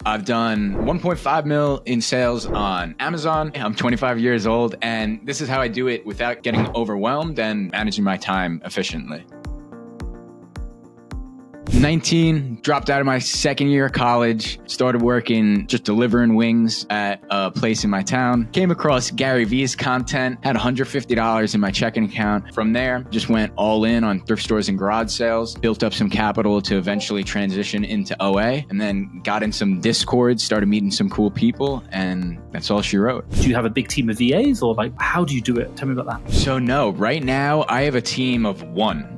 I've done 1.5 mil in sales on Amazon. I'm 25 years old, and this is how I do it without getting overwhelmed and managing my time efficiently. 19, dropped out of my second year of college, started working just delivering wings at a place in my town. Came across Gary Vee's content, had $150 in my checking account. From there, just went all in on thrift stores and garage sales, built up some capital to eventually transition into OA, and then got in some Discord, started meeting some cool people, and that's all she wrote. Do you have a big team of VAs, or like, how do you do it? Tell me about that. So no, right now I have a team of one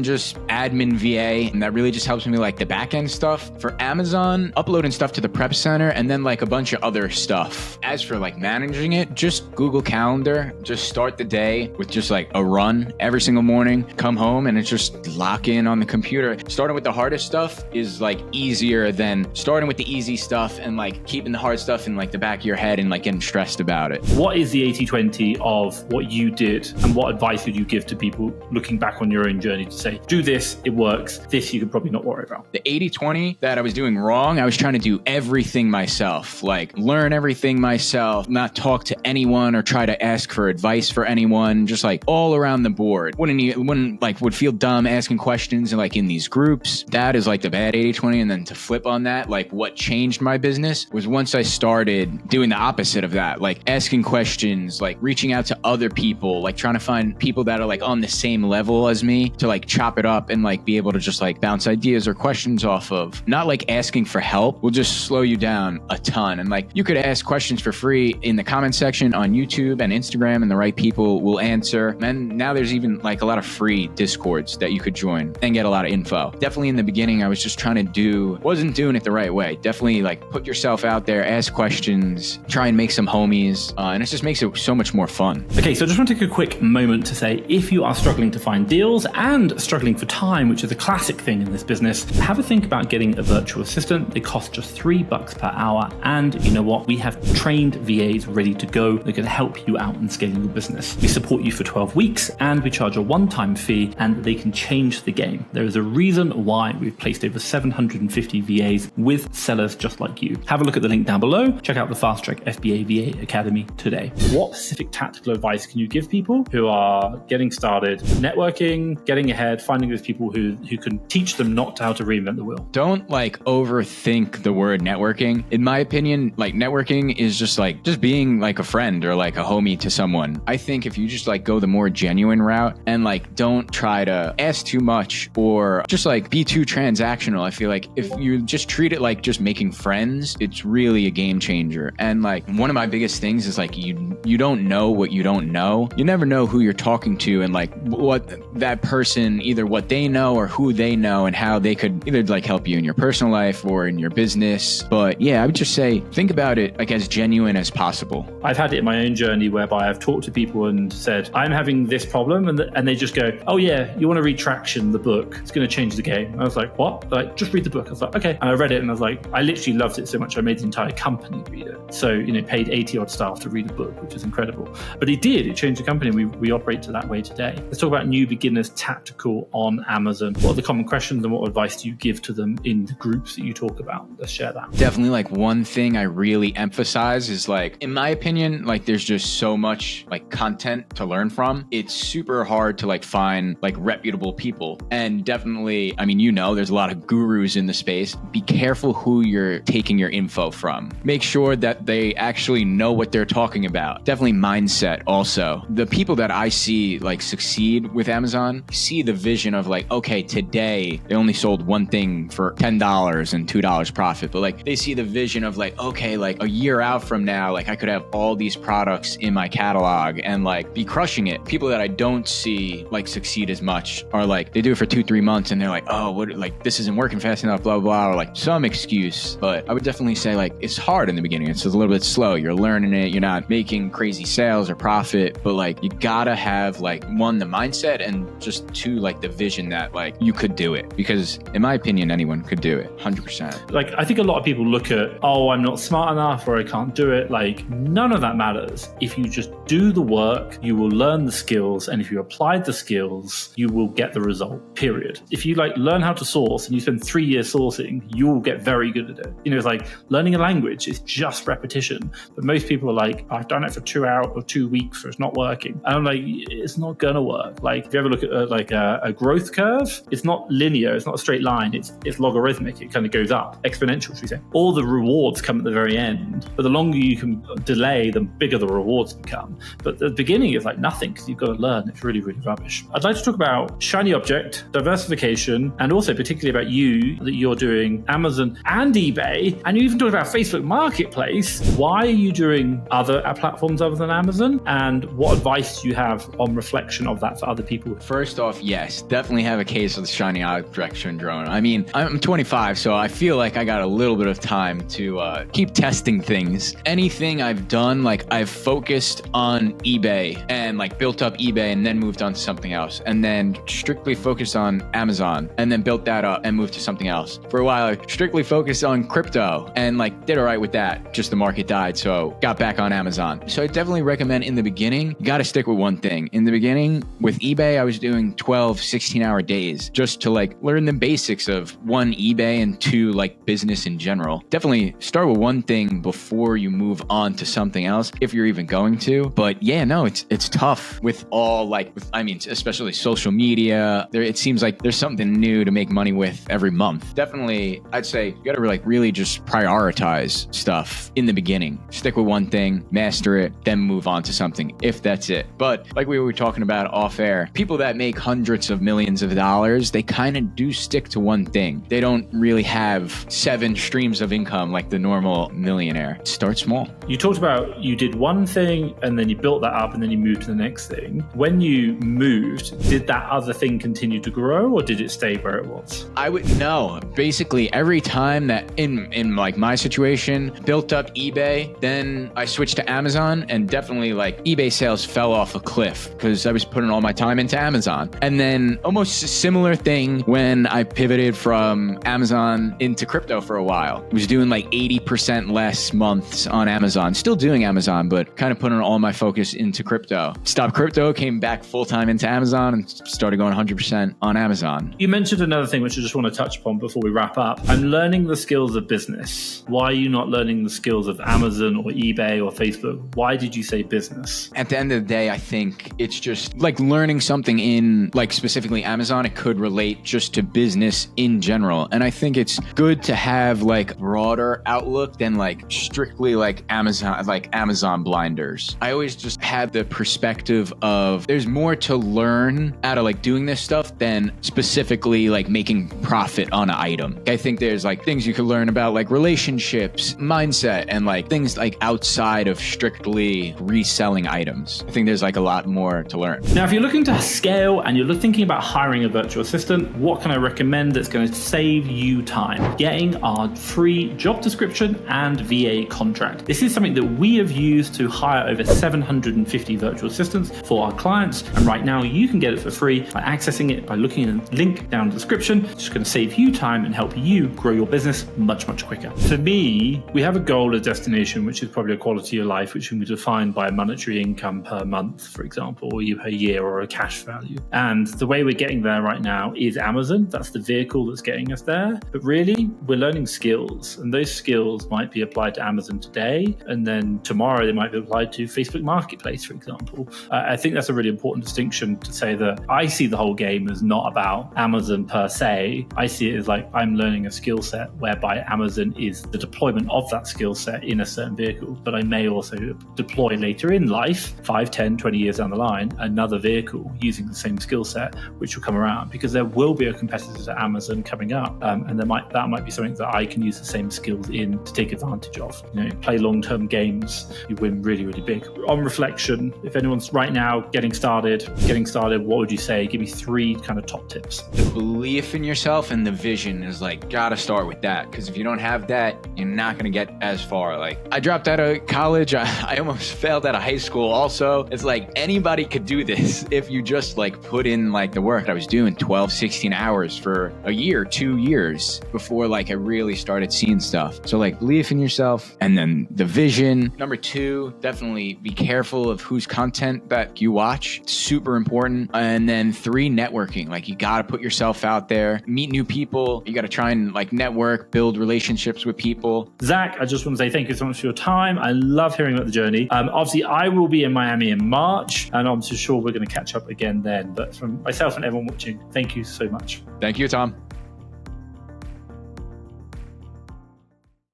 just admin VA, and that really just helps me like the back end stuff for Amazon, uploading stuff to the prep center, and then like a bunch of other stuff. As for like managing it, just Google Calendar, just start the day with just like a run every single morning, come home and it's just lock in on the computer. Starting with the hardest stuff is like easier than starting with the easy stuff and like keeping the hard stuff in like the back of your head and like getting stressed about it. What is the 80-20 of what you did, and what advice would you give to people looking back on your own journey to say, do this, it works, this you could probably not worry about? The 80-20 that I was doing wrong, I was trying to do everything myself, like learn everything myself, not talk to anyone or try to ask for advice for anyone, just like all around the board. Would feel dumb asking questions and like in these groups. That is like the bad 80-20. And then to flip on that, like what changed my business was once I started doing the opposite of that, like asking questions, like reaching out to other people, like trying to find people that are like on the same level as me to like chop it up and like be able to just like bounce ideas or questions off of. Not like asking for help will just slow you down a ton. And like you could ask questions for free in the comment section on YouTube and Instagram, and the right people will answer. And now there's even like a lot of free Discords that you could join and get a lot of info. Definitely in the beginning, I was just trying to wasn't doing it the right way. Definitely like put yourself out there, ask questions, try and make some homies. And it just makes it so much more fun. Okay, so I just want to take a quick moment to say, if you are struggling to find deals and struggling for time, which is a classic thing in this business, have a think about getting a virtual assistant. They cost just $3 per hour. And you know what? We have trained VAs ready to go. They're going to help you out in scaling your business. We support you for 12 weeks and we charge a one-time fee, and they can change the game. There is a reason why we've placed over 750 VAs with sellers just like you. Have a look at the link down below. Check out the Fast Track FBA VA Academy today. What specific tactical advice can you give people who are getting started, networking, getting ahead, finding those people who can teach them not how to reinvent the wheel? Don't like overthink the word networking. In my opinion, like networking is just being like a friend or like a homie to someone. I think if you just like go the more genuine route and like don't try to ask too much or just like be too transactional, I feel like if you just treat it like just making friends, it's really a game changer. And like one of my biggest things is like you don't know what you don't know. You never know who you're talking to and like what that person, either what they know or who they know and how they could either like help you in your personal life or in your business. But yeah, I would just say think about it like as genuine as possible. I've had it in my own journey whereby I've talked to people and said, I'm having this problem, and they just go, oh yeah, you want to read Traction, the book, it's going to change the game. And I was like, what? They're like, just read the book. I was like, okay. And I read it and I was like, I literally loved it so much I made the entire company read it. So, paid 80 odd staff to read a book, which is incredible. But it changed the company, and we operate to that way today. Let's talk about new beginners tactical on Amazon. What are the common questions and what advice do you give to them in the groups that you talk about? Let's share that. Definitely like one thing I really emphasize is like, in my opinion, like there's just so much like content to learn from. It's super hard to like find like reputable people. And definitely, I mean, there's a lot of gurus in the space. Be careful who you're taking your info from. Make sure that they actually know what they're talking about. Definitely mindset also. The people that I see like succeed with Amazon see the vision of like, okay, today they only sold one thing for $10 and $2 profit. But like they see the vision of like, okay, like a year out from now, like I could have all these products in my catalog and like be crushing it. People that I don't see like succeed as much are like, they do it for 2-3 months and they're like, oh, what, like this isn't working fast enough, blah, blah, blah, or like some excuse. But I would definitely say like, it's hard in the beginning. It's a little bit slow. You're learning it. You're not making crazy sales or profit, but like you gotta have like one, the mindset, and just two, like the vision that like you could do it, because in my opinion, anyone could do it 100%. Like, I think a lot of people look at, oh, I'm not smart enough or I can't do it. Like, none of that matters. If you just do the work, you will learn the skills. And if you apply the skills, you will get the result, period. If you like learn how to source and you spend 3 years sourcing, you will get very good at it. You know, it's like learning a language is just repetition. But most people are like, I've done it for 2 hours or 2 weeks, so it's not working. And I'm like, it's not going to work. Like, if you ever look at a growth curve, it's not linear, it's not a straight line, it's logarithmic. It kind of goes up, exponential, should we say. All the rewards come at the very end, but the longer you can delay, the bigger the rewards become. But the beginning is like nothing, because you've got to learn. It's really, really rubbish. I'd like to talk about shiny object, diversification, and also particularly about you, that you're doing Amazon and eBay, and you even talked about Facebook Marketplace. Why are you doing other platforms other than Amazon? And what advice do you have on reflection of that for other people? First off, yes, definitely have a case of the shiny object syndrome. I mean, I'm 25, so I feel like I got a little bit of time to keep testing things. Anything I've done, like I've focused on eBay and like built up eBay and then moved on to something else, and then strictly focused on Amazon and then built that up and moved to something else. For a while, I strictly focused on crypto and like did all right with that. Just the market died, so got back on Amazon. So I definitely recommend in the beginning, you got to stick with one thing. In the beginning with eBay, I was doing 12, 16-hour days just to like learn the basics of one, eBay, and two, like business in general. Definitely start with one thing before you move on to something else, if you're even going to. But yeah, no, it's tough with all especially social media. It seems like there's something new to make money with every month. Definitely, I'd say you got to like really just prioritize stuff in the beginning. Stick with one thing, master it, then move on to something, if that's it. But like we were talking about off air, people that make hundreds of millions of dollars, they kind of do stick to one thing. They don't really have 7 streams of income like the normal millionaire. Start small. You talked about you did one thing and then you built that up and then you moved to the next thing. When you moved, did that other thing continue to grow or did it stay where it was? I would know. Basically, every time that in like my situation, built up eBay, then I switched to Amazon, and definitely like eBay sales fell off a cliff because I was putting all my time into Amazon. And then almost a similar thing when I pivoted from Amazon into crypto for a while. I was doing like 80% less months on Amazon, still doing Amazon, but kind of putting all my focus into crypto. Stopped crypto, came back full-time into Amazon and started going 100% on Amazon. You mentioned another thing which I just want to touch upon before we wrap up. I'm learning the skills of business. Why are you not learning the skills of Amazon or eBay or Facebook? Why did you say business? At the end of the day, I think it's just like learning something in like specifically Amazon. It could relate just to business in general. And I think it's good to have like broader outlook than like strictly like Amazon blinders. I always just had the perspective of there's more to learn out of like doing this stuff than specifically like making profit on an item. I think there's like things you could learn about like relationships, mindset, and like things like outside of strictly reselling items. I think there's like a lot more to learn. Now, if you're looking to scale and you're thinking about hiring a virtual assistant, what can I recommend that's going to save you time? Getting our free job description and VA contract. This is something that we have used to hire over 750 virtual assistants for our clients. And right now you can get it for free by accessing it by looking at the link down in the description. It's just going to save you time and help you grow your business much, much quicker. For me, we have a goal, a destination, which is probably a quality of life, which can be defined by monetary income per month, for example, or per year, or a cash value. And the way we're getting there right now is Amazon. That's the vehicle that's getting us there. But really, we're learning skills, and those skills might be applied to Amazon today, and then tomorrow they might be applied to Facebook Marketplace, for example. I think that's a really important distinction to say that I see the whole game as not about Amazon per se. I see it as like I'm learning a skill set whereby Amazon is the deployment of that skill set in a certain vehicle, but I may also deploy later in life, 5, 10, 20 years down the line, another vehicle using the same skill set, which will come around because there will be a competitor to Amazon coming up. And that might be something that I can use the same skills in to take advantage of. You know, play long-term games, you win really, really big. On reflection, if anyone's right now getting started, what would you say? Give me 3 kind of top tips. The belief in yourself and the vision is like, gotta start with that. Because if you don't have that, you're not gonna get as far. Like I dropped out of college. I I almost failed out of high school also. It's like anybody could do this if you just like put in like the work. I was doing 12, 16 hours for a year, 2 years before like I really started seeing stuff. So like believe in yourself, and then the vision. Number 2, definitely be careful of whose content that you watch. It's super important. And then 3, networking. Like you got to put yourself out there, meet new people. You got to try and like network, build relationships with people. Zach, I just want to say thank you so much for your time. I love hearing about the journey. Obviously, I will be in Miami in March, and I'm sure we're going to catch up again then. But from myself and everyone watching, thank you so much. Thank you, Tom.